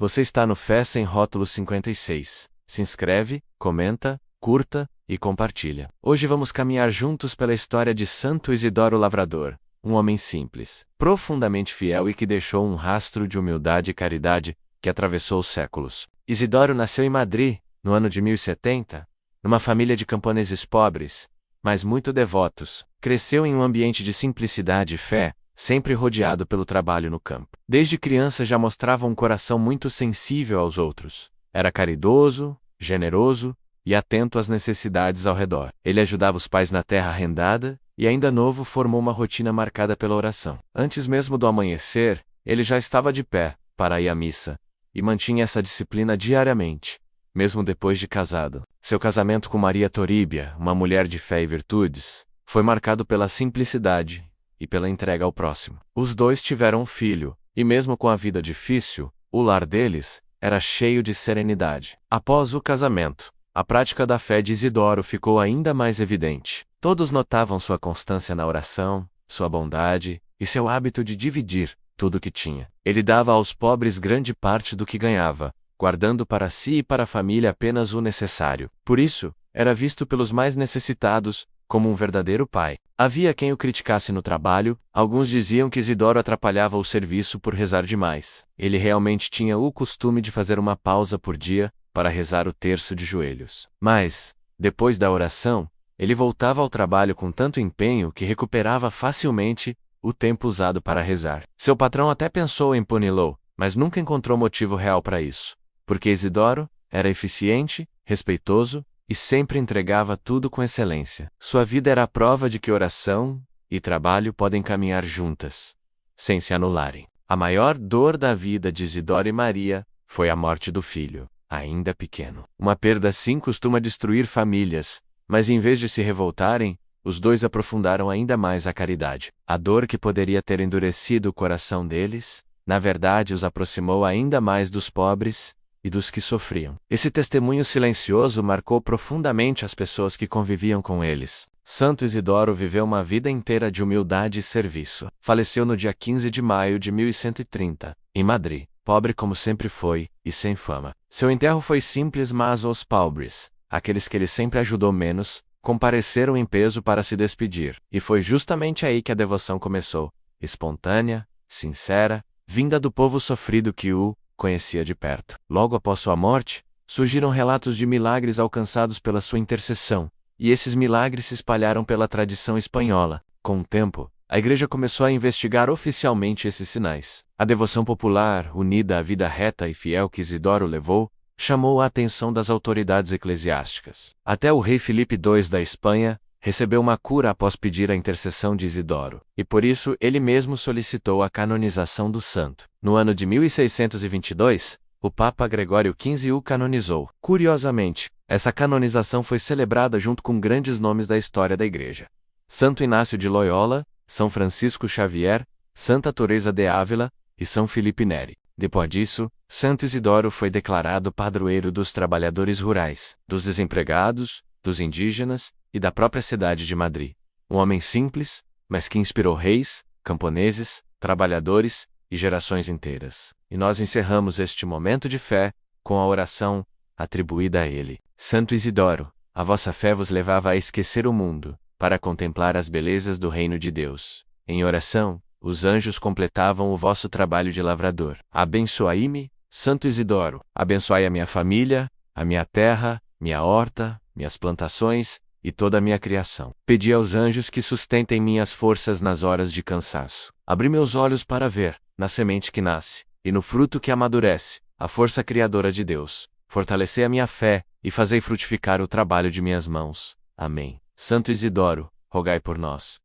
Você está no Fé Sem Rótulos 56. Se inscreve, comenta, curta e compartilha. Hoje vamos caminhar juntos pela história de Santo Isidoro Lavrador, um homem simples, profundamente fiel e que deixou um rastro de humildade e caridade que atravessou os séculos. Isidoro nasceu em Madrid, no ano de 1070, numa família de camponeses pobres, mas muito devotos. Cresceu em um ambiente de simplicidade e fé, sempre rodeado pelo trabalho no campo. Desde criança já mostrava um coração muito sensível aos outros. Era caridoso, generoso e atento às necessidades ao redor. Ele ajudava os pais na terra arrendada e, ainda novo, formou uma rotina marcada pela oração. Antes mesmo do amanhecer, ele já estava de pé para ir à missa e mantinha essa disciplina diariamente, mesmo depois de casado. Seu casamento com Maria Toríbia, uma mulher de fé e virtudes, foi marcado pela simplicidade e pela entrega ao próximo. Os dois tiveram um filho, e mesmo com a vida difícil, o lar deles era cheio de serenidade. Após o casamento, a prática da fé de Isidoro ficou ainda mais evidente. Todos notavam sua constância na oração, sua bondade e seu hábito de dividir tudo o que tinha. Ele dava aos pobres grande parte do que ganhava, guardando para si e para a família apenas o necessário. Por isso, era visto pelos mais necessitados como um verdadeiro pai. Havia quem o criticasse no trabalho, alguns diziam que Isidoro atrapalhava o serviço por rezar demais. Ele realmente tinha o costume de fazer uma pausa por dia para rezar o terço de joelhos. Mas, depois da oração, ele voltava ao trabalho com tanto empenho que recuperava facilmente o tempo usado para rezar. Seu patrão até pensou em puni-lo, mas nunca encontrou motivo real para isso, porque Isidoro era eficiente, respeitoso e sempre entregava tudo com excelência. Sua vida era a prova de que oração e trabalho podem caminhar juntas, sem se anularem. A maior dor da vida de Isidoro e Maria foi a morte do filho, ainda pequeno. Uma perda assim costuma destruir famílias, mas em vez de se revoltarem, os dois aprofundaram ainda mais a caridade. A dor que poderia ter endurecido o coração deles, na verdade os aproximou ainda mais dos pobres e dos que sofriam. Esse testemunho silencioso marcou profundamente as pessoas que conviviam com eles. Santo Isidoro viveu uma vida inteira de humildade e serviço. Faleceu no dia 15 de maio de 1130, em Madrid, pobre como sempre foi, e sem fama. Seu enterro foi simples, mas os pobres, aqueles que ele sempre ajudou menos, compareceram em peso para se despedir. E foi justamente aí que a devoção começou, espontânea, sincera, vinda do povo sofrido que o conhecia de perto. Logo após sua morte, surgiram relatos de milagres alcançados pela sua intercessão, e esses milagres se espalharam pela tradição espanhola. Com o tempo, a Igreja começou a investigar oficialmente esses sinais. A devoção popular, unida à vida reta e fiel que Isidoro levou, chamou a atenção das autoridades eclesiásticas. Até o rei Filipe II da Espanha recebeu uma cura após pedir a intercessão de Isidoro, e por isso ele mesmo solicitou a canonização do santo. No ano de 1622, o Papa Gregório XV o canonizou. Curiosamente, essa canonização foi celebrada junto com grandes nomes da história da Igreja: Santo Inácio de Loyola, São Francisco Xavier, Santa Teresa de Ávila e São Felipe Neri. Depois disso, Santo Isidoro foi declarado padroeiro dos trabalhadores rurais, dos desempregados, dos indígenas e da própria cidade de Madrid. Um homem simples, mas que inspirou reis, camponeses, trabalhadores e gerações inteiras. E nós encerramos este momento de fé com a oração atribuída a ele. Santo Isidoro, a vossa fé vos levava a esquecer o mundo, para contemplar as belezas do reino de Deus. Em oração, os anjos completavam o vosso trabalho de lavrador. Abençoai-me, Santo Isidoro. Abençoai a minha família, a minha terra, minha horta, minhas plantações e toda a minha criação. Pedi aos anjos que sustentem minhas forças nas horas de cansaço. Abri meus olhos para ver, na semente que nasce, e no fruto que amadurece, a força criadora de Deus. Fortalecei a minha fé, e fazei frutificar o trabalho de minhas mãos. Amém. Santo Isidoro, rogai por nós.